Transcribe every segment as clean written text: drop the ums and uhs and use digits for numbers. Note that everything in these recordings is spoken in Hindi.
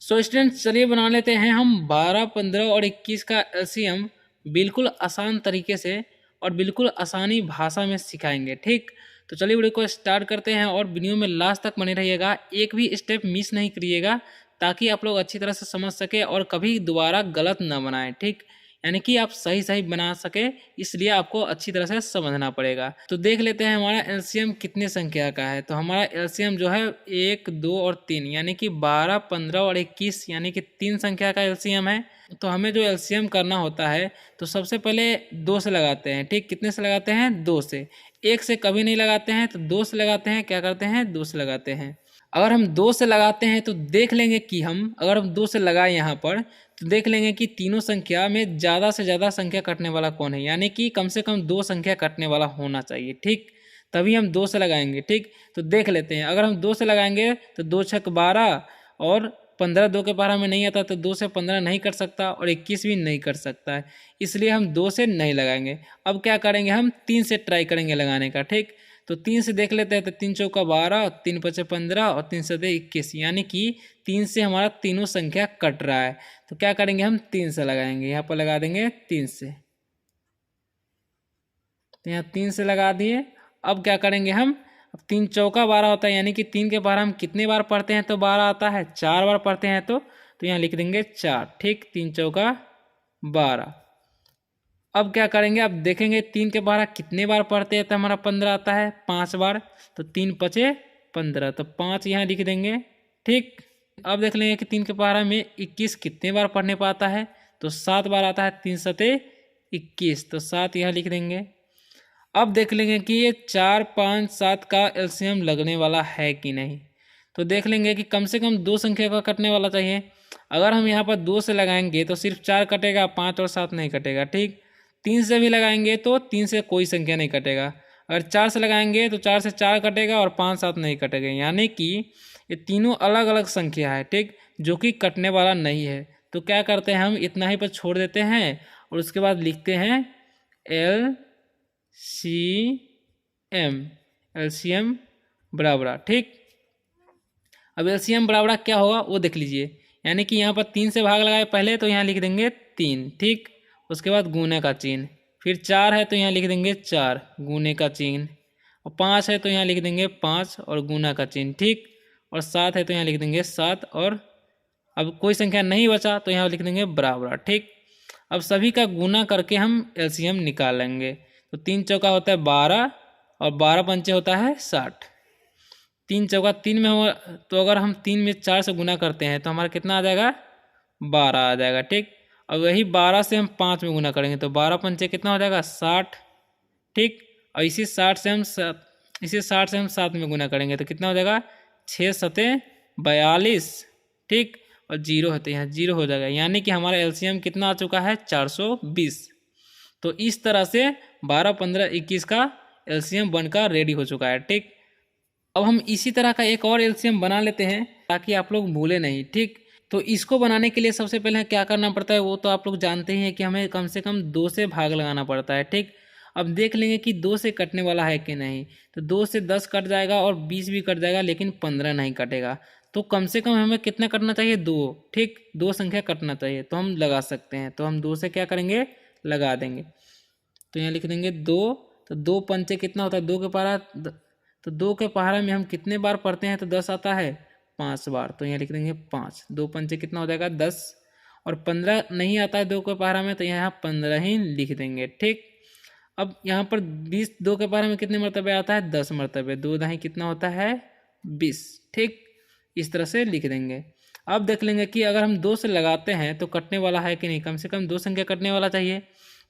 सो स्टूडेंट्स चलिए बना लेते हैं हम 12, 15 और 21 का एलसीएम बिल्कुल आसान तरीके से और बिल्कुल आसानी भाषा में सिखाएंगे। ठीक, तो चलिए वीडियो को स्टार्ट करते हैं और वीडियो में लास्ट तक बने रहिएगा, एक भी स्टेप मिस नहीं करिएगा ताकि आप लोग अच्छी तरह से समझ सके और कभी दोबारा गलत ना बनाएं। ठीक, यानी कि आप सही सही बना सके, इसलिए आपको अच्छी तरह से समझना पड़ेगा। तो देख लेते हैं हमारा एलसीएम कितने संख्या का है। तो हमारा एलसीएम जो है 1, 2 और 3 यानी कि 12, 15 और 21 यानी कि 3 संख्या का एलसीएम है। तो हमें जो एलसीएम करना होता है तो सबसे पहले 2 से लगाते हैं। ठीक, कितने से लगाते हैं? 2 से। 1 से कभी नहीं लगाते हैं, तो 2 से लगाते हैं। क्या करते हैं? 2 से लगाते हैं। अगर हम 2 से लगाते हैं तो देख लेंगे कि अगर हम 2 से लगाए यहाँ पर तो देख लेंगे कि तीनों संख्या में ज़्यादा से ज़्यादा संख्या कटने वाला कौन है, यानी कि कम से कम 2 संख्या कटने वाला होना चाहिए। ठीक, तभी हम 2 से लगाएंगे। ठीक, तो देख लेते हैं। अगर हम 2 से लगाएंगे तो 2 छक 12 और 15 2 के 12 में नहीं आता, तो 2 से 15 नहीं कट सकता और 21 भी नहीं कट सकता है, इसलिए हम 2 से नहीं लगाएंगे। अब क्या करेंगे? हम 3 से ट्राई करेंगे लगाने का। ठीक, तो 3 से देख लेते हैं। तो 3 चौका 12, 3 पचे 15 और 3 सते 21, यानी कि 3 से हमारा तीनों संख्या कट रहा है। तो क्या करेंगे? हम 3 से लगाएंगे। यहाँ पर लगा देंगे 3 से। तो यहाँ 3 से लगा दिए। अब क्या करेंगे हम? अब 3 चौका 12 होता है, यानी कि 3 के 12 हम कितने बार पढ़ते हैं तो 12 आता है? 4 बार पढ़ते हैं। तो यहाँ लिख देंगे 4। ठीक, 3 चौका 12। अब क्या करेंगे? अब देखेंगे 3 के 12 कितने बार पढ़ते हैं तो हमारा 15 आता है 5 बार। तो 3 पचे 15, तो 5 यहाँ लिख देंगे। ठीक, अब देख लेंगे कि 3 के 12 में 21 कितने बार पढ़ने पाता है तो 7 बार आता है। 3 सते 21, तो 7 यहाँ लिख देंगे। अब देख लेंगे कि ये 4, 5, 7 का एलसीएम लगने वाला है कि नहीं। तो देख लेंगे कि कम से कम 2 संख्या का कटने वाला चाहिए। अगर हम यहाँ पर 2 से लगाएंगे तो सिर्फ 4 कटेगा, 5 और 7 नहीं कटेगा। ठीक, 3 से भी लगाएंगे तो 3 से कोई संख्या नहीं कटेगा। अगर 4 से लगाएंगे तो 4 से 4 कटेगा और 5, 7 नहीं कटेगा, यानी कि ये तीनों अलग अलग संख्या है। ठीक, जो कि कटने वाला नहीं है। तो क्या करते हैं? हम इतना ही पर छोड़ देते हैं और उसके बाद लिखते हैं एलसीएम बराबर। ठीक, अब एलसीएम बराबर क्या होगा वो देख लीजिए। यानी कि यहाँ पर 3 से भाग लगाए पहले, तो यहाँ लिख देंगे 3। ठीक, उसके बाद गुने का चिन्ह, फिर 4 है तो यहाँ लिख देंगे 4 गुने का चिन्ह, और 5 है तो यहाँ लिख देंगे 5 और गुना का चिन्ह। ठीक, और 7 है तो यहाँ लिख देंगे 7, और अब कोई संख्या नहीं बचा तो यहाँ लिख देंगे बराबर। ठीक, अब सभी का गुना करके हम एलसीएम निकालेंगे। तो 3 चौका होता है 12 और 12 पंचे होता है 60। 3 चौका 3 में हो, तो अगर हम 3 में 4 से गुना करते हैं तो हमारा कितना आ जाएगा? 12 आ जाएगा। ठीक, और वही 12 से हम 5 में गुना करेंगे तो 12 पंचे कितना हो जाएगा? 60। ठीक, और इसी 60 से हम 7 में गुना करेंगे तो कितना हो जाएगा? 6 सते 42। ठीक, और 0 है तो यहाँ 0 हो जाएगा, यानी कि हमारा एलसीएम कितना आ चुका है? 420। तो इस तरह से 12, 15, 21 का एलसीएम बनकर रेडी हो चुका है। ठीक, अब हम इसी तरह का एक और एलसीएम बना लेते हैं ताकि आप लोग भूले नहीं। ठीक, तो इसको बनाने के लिए सबसे पहले क्या करना पड़ता है वो तो आप लोग जानते ही हैं कि हमें कम से कम 2 से भाग लगाना पड़ता है। ठीक, अब देख लेंगे कि 2 से कटने वाला है कि नहीं। तो 2 से 10 कट जाएगा और 20 भी कट जाएगा, लेकिन 15 नहीं कटेगा। तो कम से कम हमें कितना कटना चाहिए? 2। ठीक, 2 संख्या कटना चाहिए, तो हम लगा सकते हैं। तो हम 2 से क्या करेंगे? लगा देंगे। तो यहाँ लिख देंगे 2। तो 2 पंचे कितना होता है? 2 के पहाड़ा, तो 2 के पहाड़ा में हम कितने बार पढ़ते हैं तो 10 आता है 5 बार। तो यहाँ लिख देंगे 5। 2 पंचे कितना हो जाएगा? 10, और 15 नहीं आता है 2 के पहाड़ा में, तो यहाँ 15 ही लिख देंगे। ठीक, अब यहाँ पर 20 2 के पहाड़ा में कितने मरतबे आता है? 10 मरतबे। 2 दही कितना होता है? 20। ठीक, इस तरह से लिख देंगे। अब देख लेंगे कि अगर हम 2 से लगाते हैं तो कटने वाला है कि नहीं। कम से कम 2 संख्या कटने वाला चाहिए।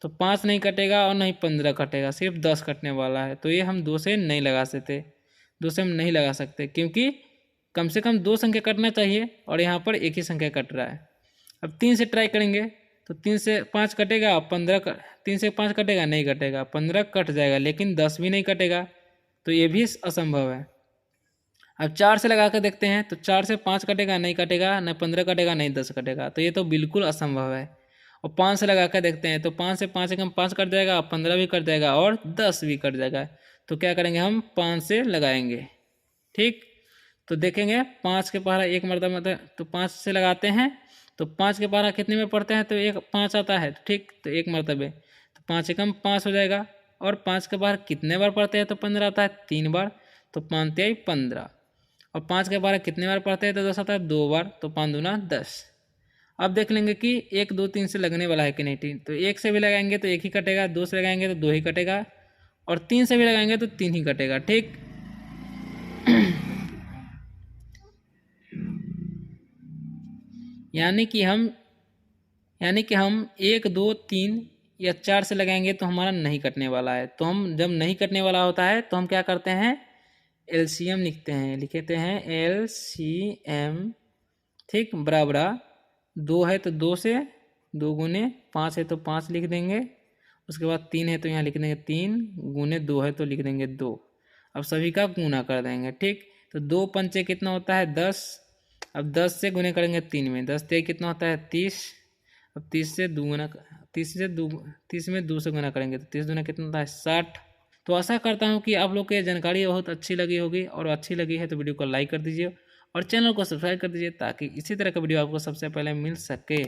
तो 5 नहीं कटेगा और नहीं 15 कटेगा, सिर्फ 10 कटने वाला है। तो ये हम 2 से नहीं लगा सकते। 2 से हम नहीं लगा सकते क्योंकि कम से कम 2 संख्या कटना चाहिए और यहाँ पर एक ही संख्या कट रहा है। अब 3 से ट्राई करेंगे तो 3 से 5 कटेगा, 3 से 5 कटेगा, नहीं कटेगा। 15 कट जाएगा, लेकिन 10 भी नहीं कटेगा, तो ये भी असंभव है। अब 4 से लगा कर देखते हैं तो 4 से 5 कटेगा, नहीं कटेगा, न 15 कटेगा, नहीं 10 कटेगा, तो ये तो बिल्कुल असंभव है। और 5 से लगा कर देखते हैं तो 5 से 5 एकम 5 कट जाएगा, 15 भी कट जाएगा और 10 भी कट जाएगा। तो क्या करेंगे? हम 5 से लगाएंगे। ठीक, तो देखेंगे 5 के पहला एक मरतबा मतलब तो 5 से लगाते हैं तो 5 के पहला कितने में पढ़ते हैं तो एक 5 आता है, ठीक, तो एक मरतबे तो 5 एकम 5 हो जाएगा। और 5 के बाहर कितने बार पढ़ते हैं तो 15 आता है 3 बार, तो 5 तिहाई 15। और 5 के बाहर कितने बार पढ़ते हैं तो 10 आता है 2 बार, तो 5 दूना 10। अब देख लेंगे कि 1 2 3 से लगने वाला है कि नहीं, ठीक, तो 1 से भी लगाएंगे तो 1 ही कटेगा, 2 से लगाएंगे तो 2 ही कटेगा, और 3 से भी लगाएंगे तो 3 ही कटेगा, ठीक। यानी कि हम 1 2 3 या 4 से लगाएंगे तो हमारा नहीं कटने वाला है। तो हम जब नहीं कटने वाला होता है तो हम क्या करते हैं, एलसीएम लिखते हैं, लिखते हैं एलसीएम, ठीक, बराबरा 2 है तो 2 से 2 गुने 5 है तो 5 लिख देंगे, उसके बाद 3 है तो यहाँ लिख देंगे 3 गुने 2 है तो लिख देंगे 2। अब सभी का गुना कर देंगे, ठीक, तो 2 पंचे कितना होता है 10। अब 10 से गुने करेंगे 3 में, 10 तिहाई कितना होता है 30। अब 30 से दुगुना 30 में 2 से गुना करेंगे तो 30 दूना कितना होता है 60। तो आशा करता हूँ कि आप लोग को ये जानकारी बहुत अच्छी लगी होगी, और अच्छी लगी है तो वीडियो को लाइक कर दीजिए और चैनल को सब्सक्राइब कर दीजिए ताकि इसी तरह का वीडियो आपको सबसे पहले मिल सके।